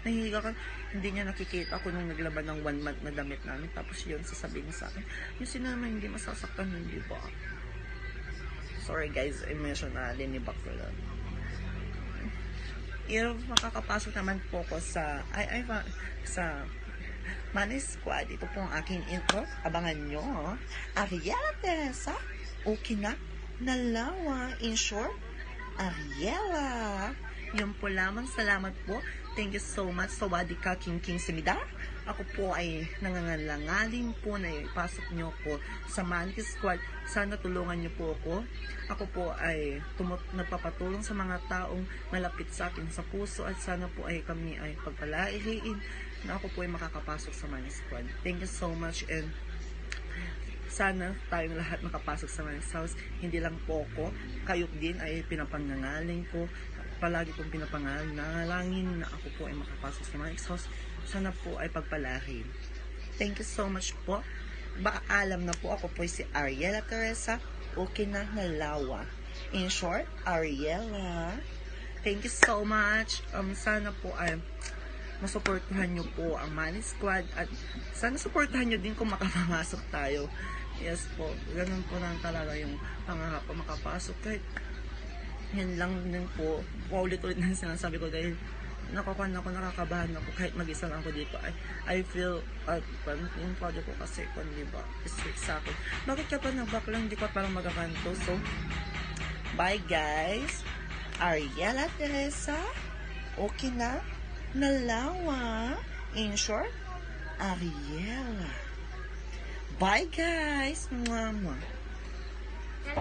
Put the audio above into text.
nahihiga ka, hindi niya nakikita ako nung naglaban ng 1 month na damit namin. Tapos yun, sasabihin sa akin, yung sinama hindi masasaktan, hindi ba? Sorry guys, emotionally ni Bakla. Yung makakapasok naman po ko sa, sa Money Squad. Ito po ang aking intro. Abangan nyo. Ariela Teresa, okay na? Nalawa. In short, Ariela. Yun po lamang. Salamat po. Thank you so much. Sawadi ka, King Simida. Ako po ay nangangalangaling po na ipasok nyo po sa Money Squad. Sana tulungan nyo po ako. Ako po ay nagpapatulong sa mga taong malapit sa akin sa puso at sana po ay kami ay pagpalahiin na ako po ay makakapasok sa Money Squad. Thank you so much and sana tayong lahat makapasok sa Money House. Hindi lang po ako, kayo din ay pinapangangaling ko. Palagi kong pinapangalangin na ako po ay makapasok sa Money House. Sana po ay pagpalahin. Thank you so much po. Baka alam na po, ako po si Ariela Teresa. Okay na, Nalawa. In short, Ariela. Thank you so much. Sana po ay masuportahan nyo po ang Money Squad at sana suportahan nyo din kung makapamasok tayo. Yes po, ganun po lang talaga yung pangarap ko makapasok. Kahit yan lang din po, paulit-ulit na sinasabi ko dahil nakakabahan ako kahit mag-isa lang ako dito. I feel yung project ko kasi kung di ba sweet sa akin. Bakit ka pa nagbaklang hindi ko parang magaganto? So bye guys. Ariela Teresa, okay na? Nalawa. In short, Ariela. Bye guys. Mwah.